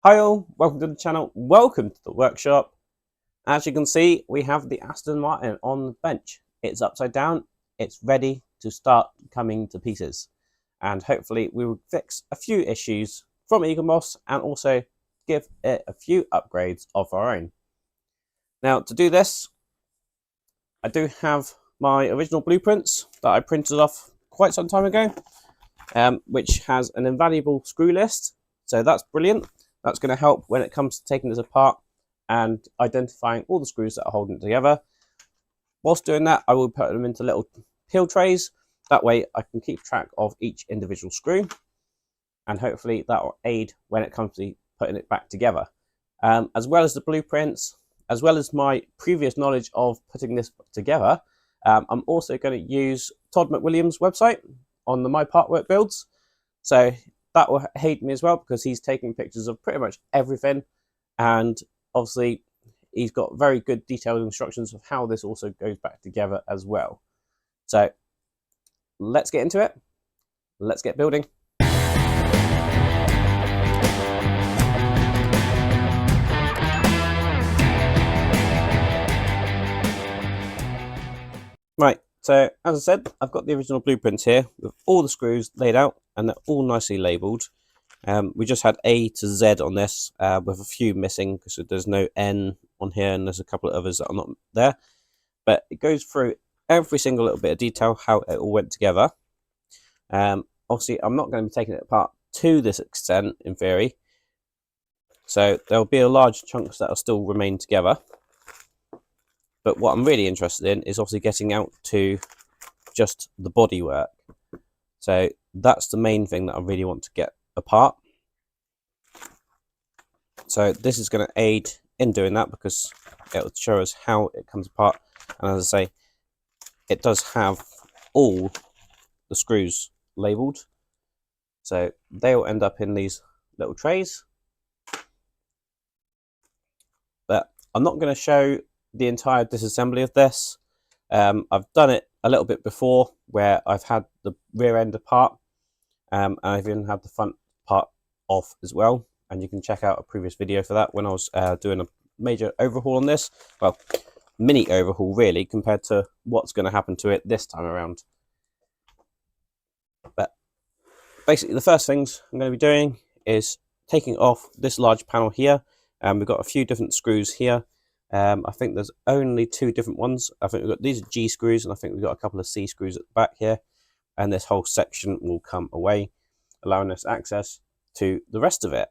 Hi all, welcome to the channel, welcome to the workshop. As you can see, we have the Aston Martin on the bench. It's upside down, it's ready to start coming to pieces. And hopefully we will fix a few issues from Eaglemoss and also give it a few upgrades of our own. Now to do this, I do have my original blueprints that I printed off quite some time ago, which has an invaluable screw list. So that's brilliant. That's going to help when it comes to taking this apart and identifying all the screws that are holding it together. Whilst doing that, I will put them into little peel trays. That way I can keep track of each individual screw, and hopefully that will aid when it comes to putting it back together. As well as the blueprints, as well as my previous knowledge of putting this together, I'm also going to use Todd McWilliams' website on the My Part Work builds. So that will aid me as well, because he's taking pictures of pretty much everything, and obviously he's got very good detailed instructions of how this also goes back together as well. So let's get into it. Let's get building. Right, so as I said, I've got the original blueprints here with all the screws laid out, and they're all nicely labelled. We just had A to Z on this, with a few missing because there's no N on here, and there's a couple of others that are not there. But it goes through every single little bit of detail, how it all went together. Obviously, I'm not going to be taking it apart to this extent, in theory. So there'll be a large chunks that will still remain together. But what I'm really interested in is obviously getting out to just the bodywork. So that's the main thing that I really want to get apart. So this is going to aid in doing that, because it will show us how it comes apart. And as I say, it does have all the screws labelled. So they will end up in these little trays. But I'm not going to show the entire disassembly of this. I've done it a little bit before, where I've had the rear end apart, and I've even had the front part off as well. And you can check out a previous video for that, when I was doing a major overhaul on this. Well, mini overhaul really, compared to what's going to happen to it this time around. But basically the first things I'm going to be doing is taking off this large panel here. We've got a few different screws here. I think there's only two different ones. I think we've got these are G screws, and I think we've got a couple of C screws at the back here. And this whole section will come away, allowing us access to the rest of it.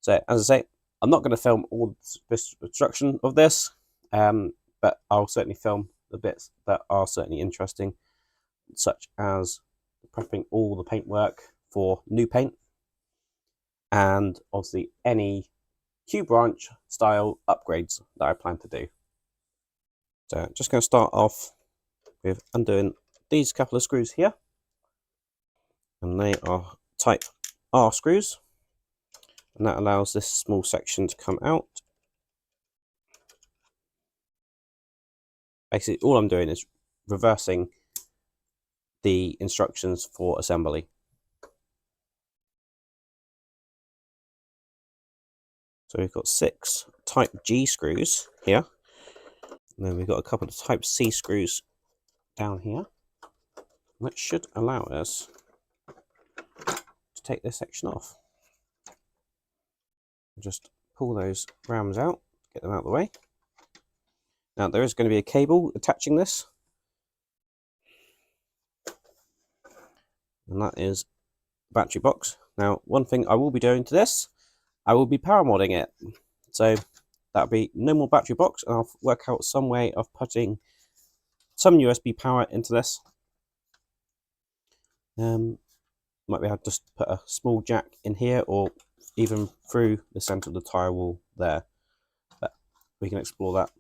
So as I say, I'm not going to film all this construction of this, but I'll certainly film the bits that are certainly interesting, such as prepping all the paintwork for new paint, and obviously any Q branch style upgrades that I plan to do. So I'm just going to start off with undoing these couple of screws here, and they are type R screws, and that allows this small section to come out. Basically all I'm doing is reversing the instructions for assembly. So we've got 6 type G screws here, and then we've got a couple of type C screws down here. And that should allow us to take this section off. Just pull those rams out, get them out of the way. Now there is going to be a cable attaching this, and that is the battery box. Now one thing I will be doing to this, I will be power modding it. So that'll be no more battery box, and I'll work out some way of putting some USB power into this. Might be able to just put a small jack in here, or even through the center of the tyre wall there. But we can explore that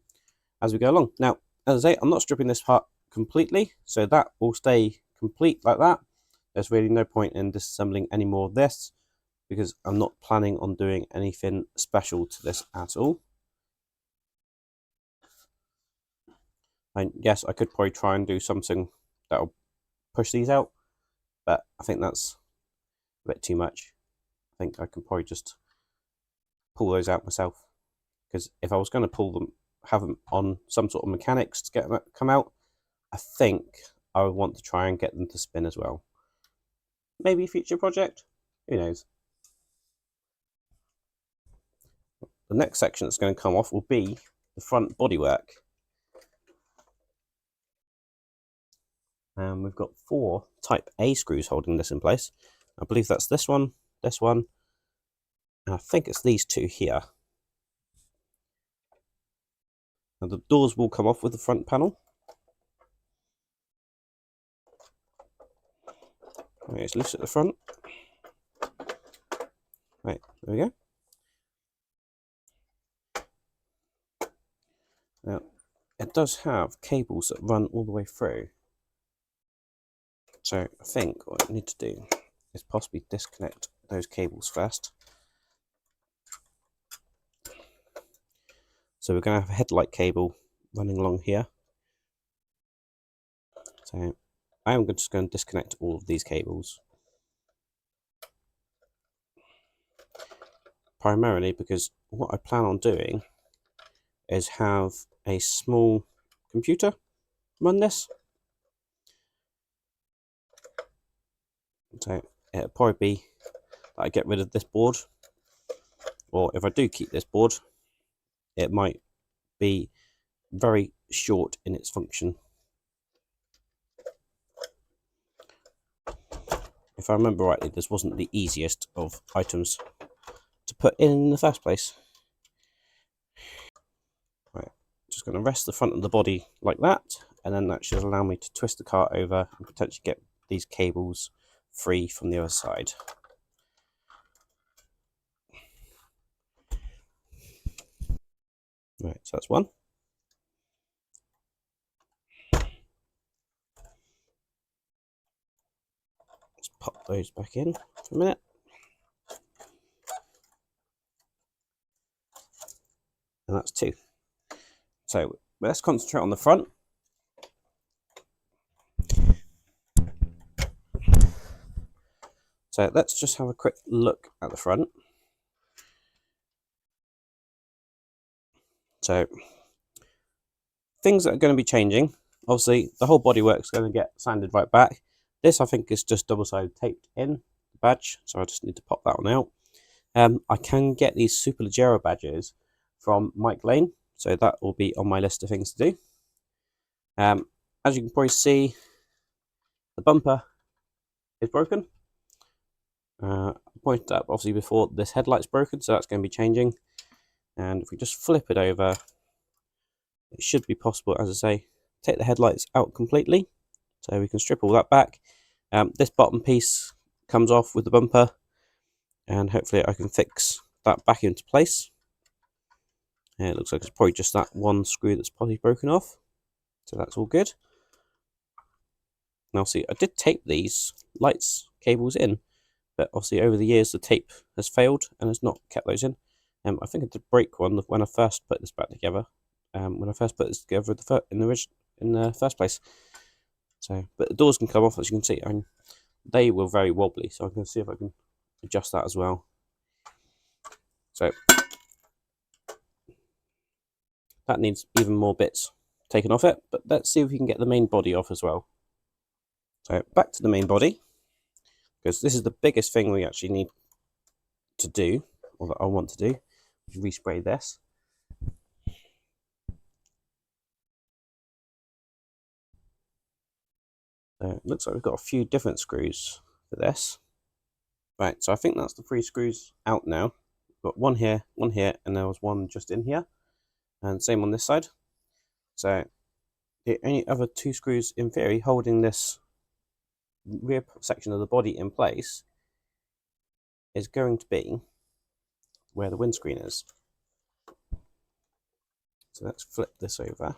as we go along. Now, as I say, I'm not stripping this part completely, so that will stay complete like that. There's really no point in disassembling any more of this, because I'm not planning on doing anything special to this at all. And yes, I could probably try and do something that will push these out, but I think that's a bit too much. I think I can probably just pull those out myself, because if I was going to pull them, have them on some sort of mechanics to get them come out, I think I would want to try and get them to spin as well. Maybe future project, who knows. The next section that's going to come off will be the front bodywork. And we've got 4 type A screws holding this in place. I believe that's this one, and I think it's these 2 here. Now the doors will come off with the front panel. Right, it's loose at the front. Right, there we go. Now, it does have cables that run all the way through. So I think what I need to do is possibly disconnect those cables first. So we're going to have a headlight cable running along here. So I am just going to disconnect all of these cables. Primarily because what I plan on doing is have a small computer run this. So it'll probably be that I get rid of this board, or if I do keep this board, it might be very short in its function. If I remember rightly, this wasn't the easiest of items to put in the first place. Right, just going to rest the front of the body like that, and then that should allow me to twist the car over and potentially get these cables free from the other side. Right, so that's one. Let's pop those back in for a minute. And that's 2. So let's concentrate on the front. So let's just have a quick look at the front. So things that are going to be changing, obviously the whole bodywork is going to get sanded right back. This I think is just double-sided taped in the badge, so I just need to pop that one out. I can get these Superleggero badges from Mike Lane, so that will be on my list of things to do. As you can probably see, the bumper is broken. I pointed out obviously before, this headlight's broken, so that's going to be changing. And if we just flip it over, it should be possible, as I say, take the headlights out completely. So we can strip all that back. This bottom piece comes off with the bumper, and hopefully I can fix that back into place. And it looks like it's probably just that one screw that's probably broken off. So that's all good. Now see, I did tape these lights cables in, but obviously over the years the tape has failed and has not kept those in. I think I did break one when I first put this back together. When I first put this together in the first place. So, but the doors can come off, as you can see, and they were very wobbly. So I'm going to see if I can adjust that as well. So that needs even more bits taken off it, but let's see if we can get the main body off as well. So back to the main body, because this is the biggest thing we actually need to do, or that I want to do, is respray this. So it looks like we've got a few different screws for this. Right, so I think that's the 3 screws out now. We've got one here, and there was one just in here. And same on this side. So the only other 2 screws in theory holding this rear section of the body in place is going to be where the windscreen is. So let's flip this over.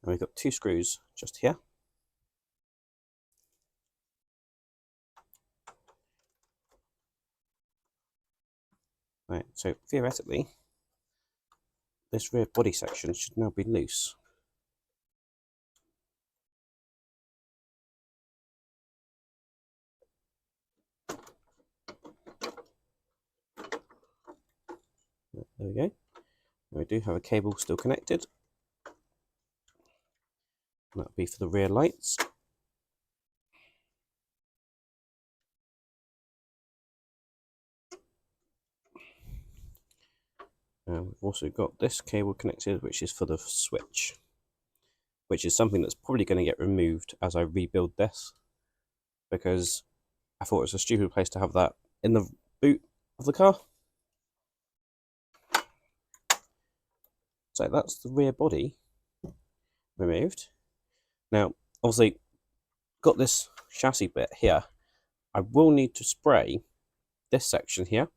And we've got 2 screws just here. Right, so theoretically, this rear body section should now be loose. we go. We do have a cable still connected. That'll be for the rear lights. We've also got this cable connected, which is for the switch, which is something that's probably going to get removed as I rebuild this, because I thought it was a stupid place to have that in the boot of the car. So that's the rear body removed. Now, obviously, got this chassis bit here. I will need to spray this section here.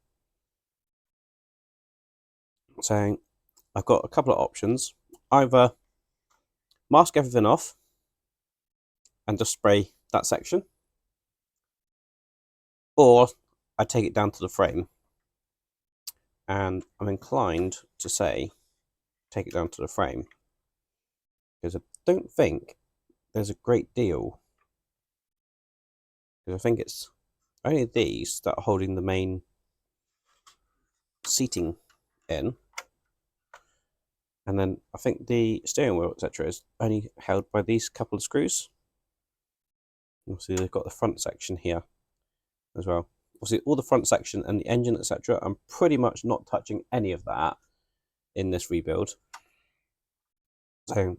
So I've got a couple of options. Either mask everything off and just spray that section, or I take it down to the frame. And I'm inclined to say take it down to the frame, because I don't think there's a great deal, because I think it's only these that are holding the main seating in, and then I think the steering wheel, etc., is only held by these couple of screws. Obviously they've got the front section here as well. Obviously all the front section and the engine, etc., I'm pretty much not touching any of that in this rebuild. So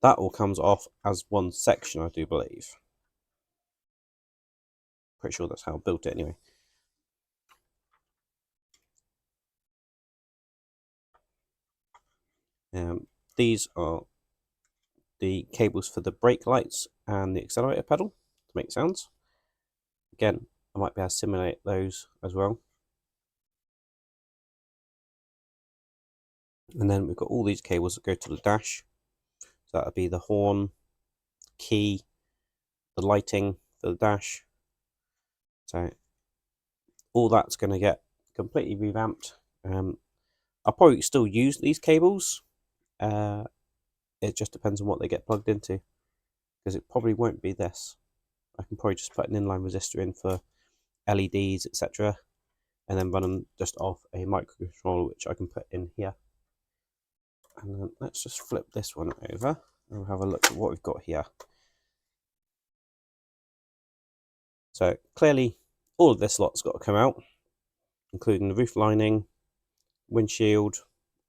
that all comes off as one section, I do believe. Pretty sure that's how I built it anyway. These are the cables for the brake lights and the accelerator pedal to make sounds. Again, I might be able to simulate those as well. And then we've got all these cables that go to the dash. So that'll be the horn, key, the lighting for the dash. So all that's going to get completely revamped. I'll probably still use these cables. It just depends on what they get plugged into, because it probably won't be this. I can probably just put an inline resistor in for LEDs, etc., and then run them just off a microcontroller, which I can put in here. And then let's just flip this one over and we'll have a look at what we've got here. So clearly all of this lot's got to come out, including the roof lining, windshield,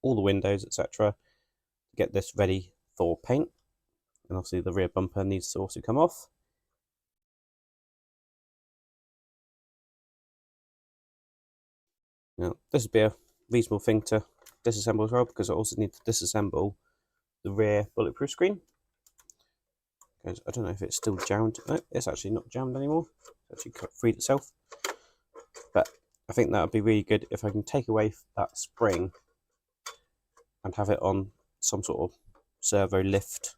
all the windows, etc., to get this ready for paint. And obviously the rear bumper needs to also come off. Now this would be a reasonable thing to disassemble as well, because I also need to disassemble the rear bulletproof screen, because I don't know if it's still jammed. No, it's actually not jammed anymore. It's actually freed itself. But I think that would be really good if I can take away that spring and have it on some sort of servo lift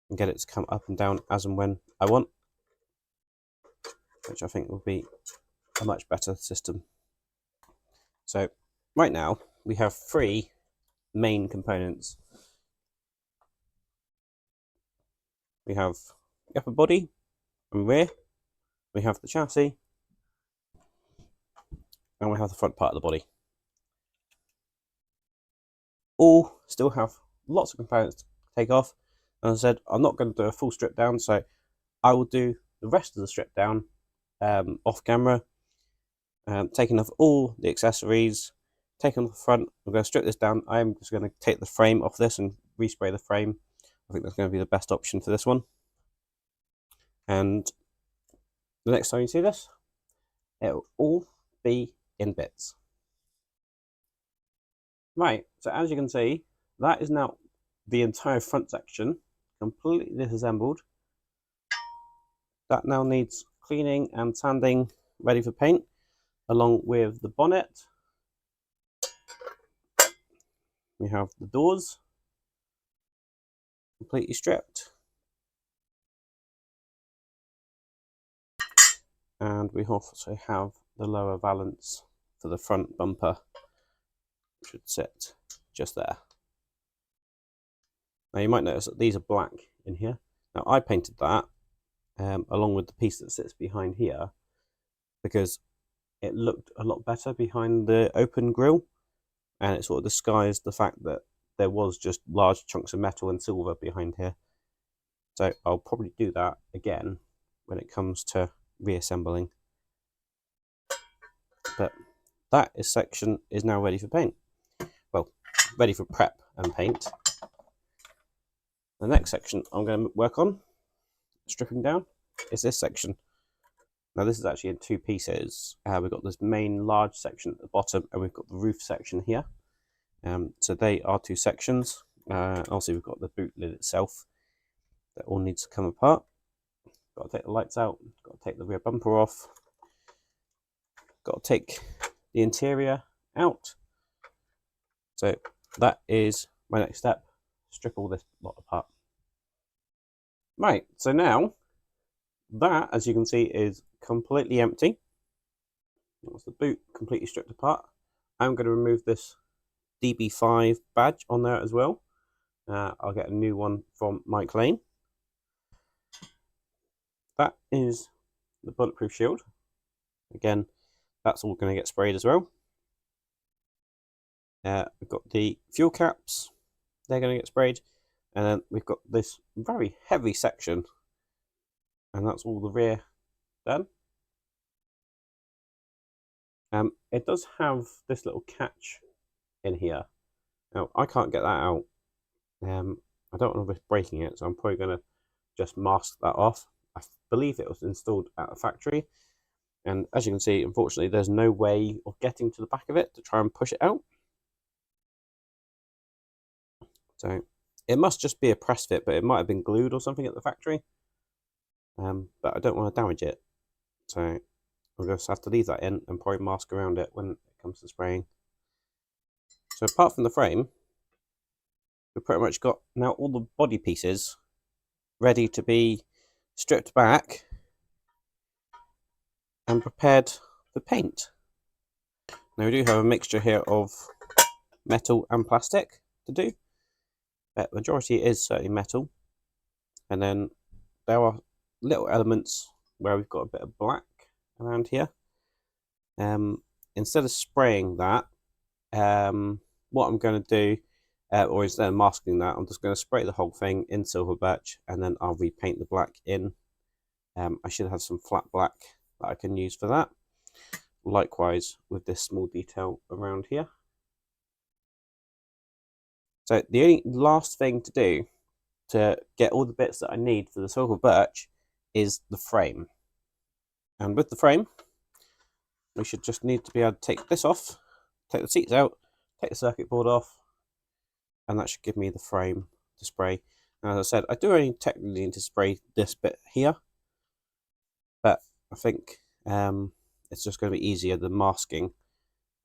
and get it to come up and down as and when I want, which I think will be a much better system. So right now we have three main components. We have the upper body and rear, we have the chassis, and we have the front part of the body. All still have lots of components to take off. And as I said, I'm not going to do a full strip down, so I will do the rest of the strip down off camera, taking off all the accessories, taking off the front. I'm going to strip this down. I'm just going to take the frame off this and respray the frame. I think that's going to be the best option for this one. And the next time you see this, it will all be in bits. Right, so as you can see, that is now the entire front section completely disassembled. That now needs cleaning and sanding, ready for paint, along with the bonnet. We have the doors completely stripped, and we also have the lower valance for the front bumper, which should sit just there. Now you might notice that these are black in here. Now I painted that along with the piece that sits behind here, because it looked a lot better behind the open grille, and it sort of disguised the fact that there was just large chunks of metal and silver behind here. So I'll probably do that again when it comes to reassembling. But that section is now ready for paint. Well, ready for prep and paint. The next section I'm going to work on, stripping down, is this section. Now this is actually in two pieces. We've got this main large section at the bottom, and we've got the roof section here. So they are two sections. Also we've got the boot lid itself. That all needs to come apart. Got to take the lights out, got to take the rear bumper off, got to take the interior out. So that is my next step, strip all this lot apart. Right, so now that, as you can see, is completely empty. That's the boot completely stripped apart. I'm going to remove this DB5 badge on there as well. I'll get a new one from Mike Lane. That is the bulletproof shield. Again, that's all going to get sprayed as well. We've got the fuel caps, they're going to get sprayed, and then we've got this very heavy section, and that's all the rear done. It does have this little catch in here. Now I can't get that out. I don't want to risk breaking it, so I'm probably going to just mask that off. I believe it was installed at a factory, and as you can see, unfortunately there's no way of getting to the back of it to try and push it out. So it must just be a press fit, but it might have been glued or something at the factory. But I don't want to damage it, so I'll just have to leave that in and probably mask around it when it comes to spraying. So apart from the frame, we've pretty much got now all the body pieces ready to be stripped back and prepared for paint. Now we do have a mixture here of metal and plastic to do, but the majority is certainly metal, and then there are little elements where we've got a bit of black around here. Instead of spraying that, what I'm going to do, or instead of masking that, I'm just going to spray the whole thing in silver birch, and then I'll repaint the black in. I should have some flat black that I can use for that. Likewise with this small detail around here. So the only last thing to do to get all the bits that I need for the silver birch is the frame. And with the frame, we should just need to be able to take this off, take the seats out, take the circuit board off, and that should give me the frame to spray. And as I said, I do only technically need to spray this bit here, but I think it's just going to be easier than masking,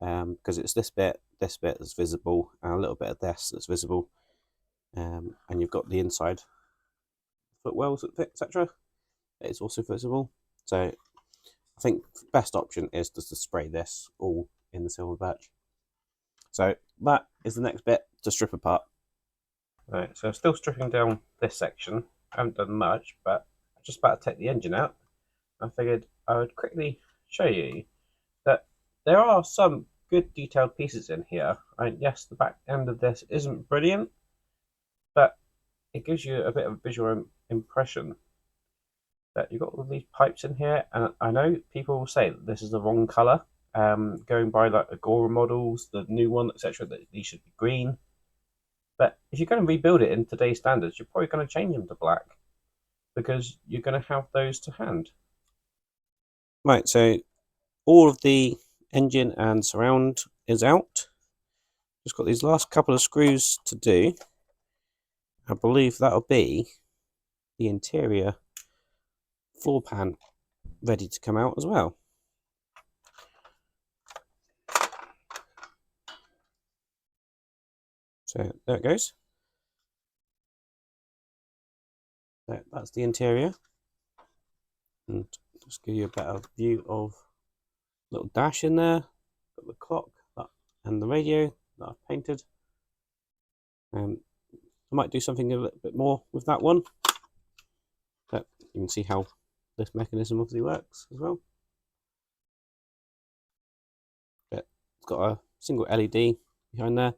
because it's this bit that's visible, and a little bit of this that's visible, and you've got the inside footwells, etc. It's also visible. So I think the best option is just to spray this all in the silver birch. So that is the next bit to strip apart. Right, so I'm still stripping down this section. I haven't done much, but I'm just about to take the engine out. I figured I would quickly show you that there are some good detailed pieces in here. Yes, the back end of this isn't brilliant, but it gives you a bit of a visual impression that you've got all these pipes in here, and I know people will say that this is the wrong colour, going by like the Agora models, the new one, etc., that these should be green. But if you're going to rebuild it in today's standards, you're probably going to change them to black, because you're going to have those to hand. Right, so all of the engine and surround is out. Just got these last couple of screws to do. I believe that'll be the interior floor pan ready to come out as well. So there it goes. So that's the interior, and just give you a better view of little dash in there. Got the clock and the radio that I've painted. I might do something a little bit more with that one, but you can see how this mechanism obviously works as well. But it's got a single LED behind there.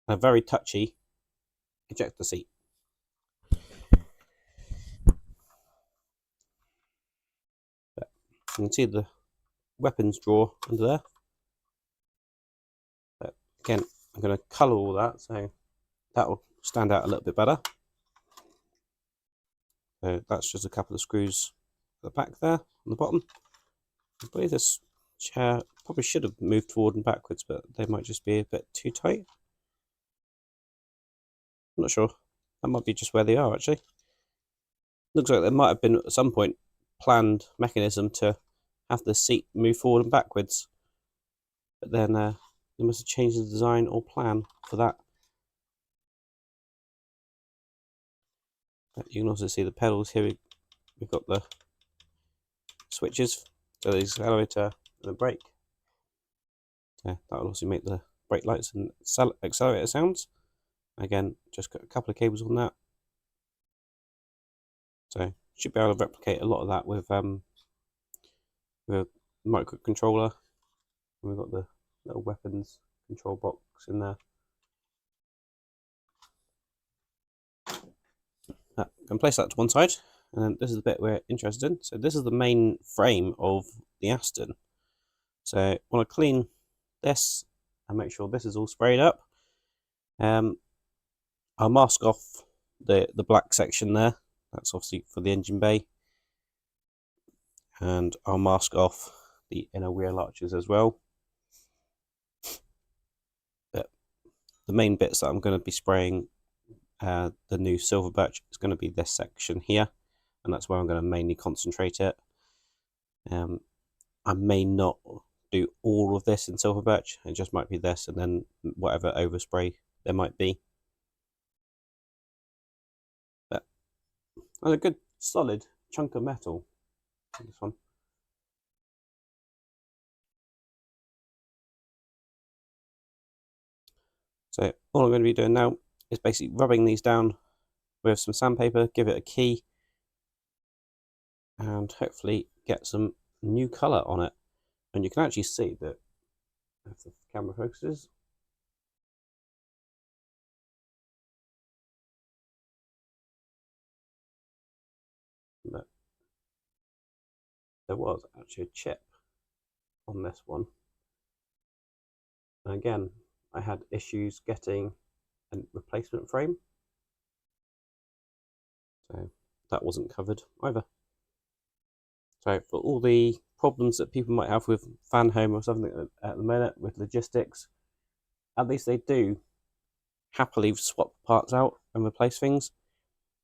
A very touchy ejector seat. But you can see the weapons drawer under there. But again, I'm going to colour all that so that will stand out a little bit better. So that's just a couple of screws at the back there on the bottom. I believe this chair probably should have moved forward and backwards, but they might just be a bit too tight. I'm not sure. That might be just where they are, actually. Looks like there might have been, at some point, planned mechanism to have the seat move forward and backwards. But then they must have changed the design or plan for that. But you can also see the pedals here. We've got the switches, so the accelerator and the brake. So that will also make the brake lights and accelerator sounds. Again, just got a couple of cables on that. So should be able to replicate a lot of that with a microcontroller. We've got the little weapons control box in there. I can place that to one side, and then this is the bit we're interested in. So this is the main frame of the Aston. So I want to clean this and make sure this is all sprayed up. I'll mask off the black section there. That's obviously for the engine bay. And I'll mask off the inner wheel arches as well. But the main bits that I'm going to be spraying the new silver birch is going to be this section here, and that's where I'm going to mainly concentrate it. I may not do all of this in silver birch. It just might be this, and then whatever overspray there might be. But that's a good solid chunk of metal. This one. So all I'm going to be doing now is basically rubbing these down with some sandpaper, give it a key, and hopefully get some new colour on it. And you can actually see that if the camera focuses, that there was actually a chip on this one. And again, I had issues getting a replacement frame, so that wasn't covered either. So for all the problems that people might have with fan home or something at the minute with logistics, at least they do happily swap parts out and replace things,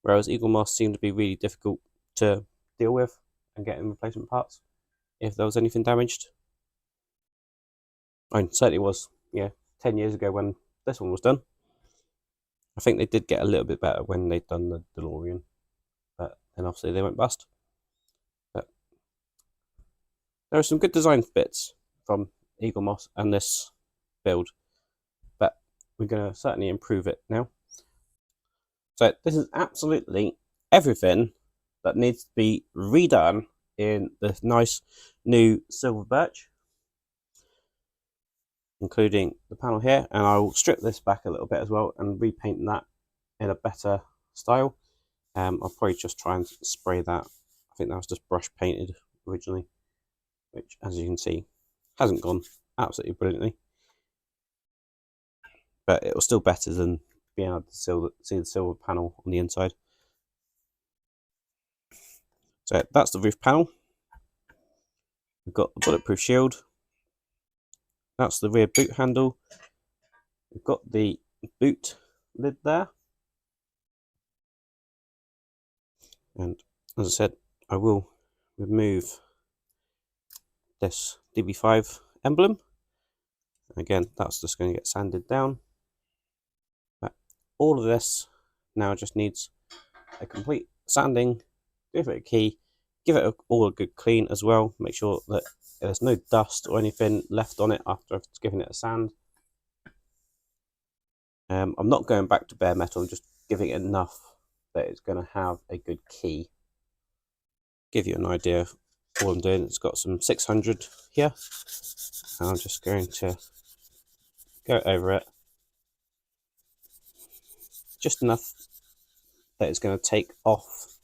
whereas Eaglemoss seemed to be really difficult to deal with and getting replacement parts if there was anything damaged. I mean, certainly was, 10 years ago when this one was done. I think they did get a little bit better when they'd done the DeLorean, but then obviously they went bust. But there are some good design bits from Eaglemoss and this build, but we're going to certainly improve it now. So this is absolutely everything that needs to be redone in this nice new silver birch, including the panel here, and I will strip this back a little bit as well and repaint that in a better style. I'll probably just try and spray that. I think that was just brush painted originally, which, as you can see, hasn't gone absolutely brilliantly, but it was still better than being able to see the silver panel on the inside. So that's the roof panel. We've got the bulletproof shield. That's the rear boot handle. We've got the boot lid there. And as I said, I will remove this DB5 emblem. Again, that's just going to get sanded down. But all of this now just needs a complete sanding, give it a key, give it all a good clean as well. Make sure that there's no dust or anything left on it after I've given it a sand. I'm not going back to bare metal, I'm just giving it enough that it's going to have a good key. Give you an idea of all I'm doing, it's got some 600 here, and I'm just going to go over it just enough that it's going to take off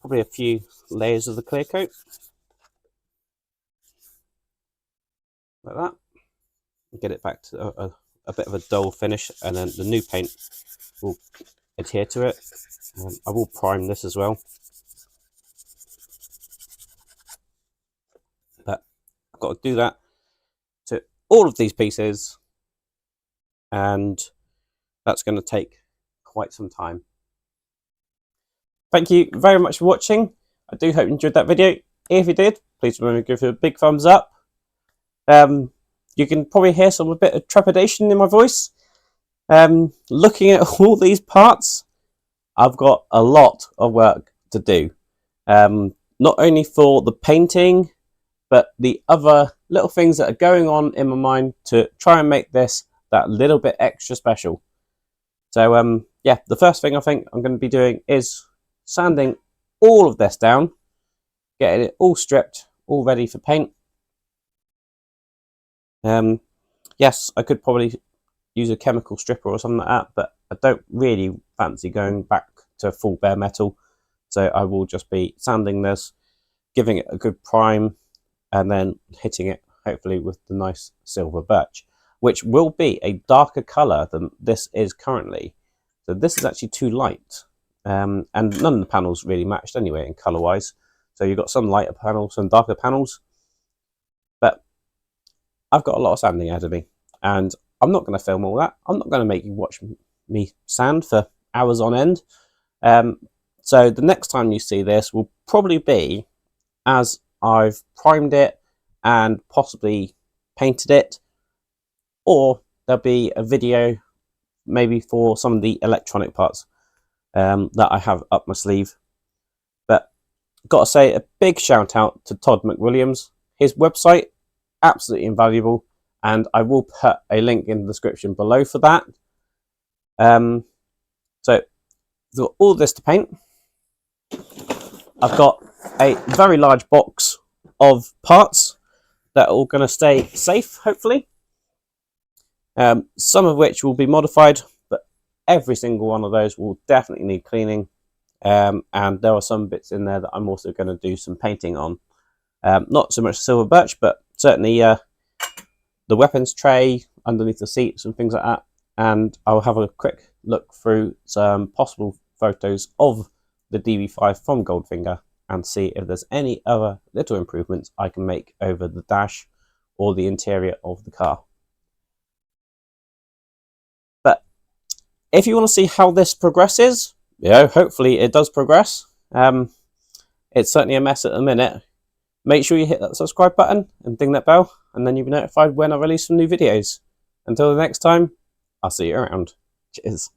probably a few layers of the clear coat, like that, and get it back to a bit of a dull finish, and then the new paint will adhere to it. I will prime this as well, but I've got to do that to all of these pieces, and that's going to take quite some time. Thank you very much for watching. I do hope you enjoyed that video. If you did, please remember to give it a big thumbs up. You can probably hear a bit of trepidation in my voice. Looking at all these parts, I've got a lot of work to do. Not only for the painting, but the other little things that are going on in my mind to try and make this that little bit extra special. So yeah, the first thing I think I'm going to be doing is sanding all of this down, getting it all stripped, all ready for paint. Yes, I could probably use a chemical stripper or something like that, but I don't really fancy going back to full bare metal, so I will just be sanding this, giving it a good prime, and then hitting it hopefully with the nice silver birch, which will be a darker color than this is currently. So this is actually too light, and none of the panels really matched anyway in color wise. So you've got some lighter panels, some darker panels, but I've got a lot of sanding ahead of me, and I'm not going to film all that. I'm not going to make you watch me sand for hours on end. So the next time you see this will probably be as I've primed it and possibly painted it, or there'll be a video maybe for some of the electronic parts that I have up my sleeve. But got to say a big shout out to Todd McWilliams. His website, absolutely invaluable, and I will put a link in the description below for that. So I've got all this to paint. I've got a very large box of parts that are all going to stay safe, hopefully. Some of which will be modified, but every single one of those will definitely need cleaning. And there are some bits in there that I'm also going to do some painting on. Not so much silver birch, but certainly the weapons tray underneath the seats and things like that. And I'll have a quick look through some possible photos of the DB5 from Goldfinger and see if there's any other little improvements I can make over the dash or the interior of the car. But if you want to see how this progresses, hopefully it does progress. It's certainly a mess at the minute. Make sure you hit that subscribe button and ding that bell, and then you'll be notified when I release some new videos. Until the next time, I'll see you around. Cheers.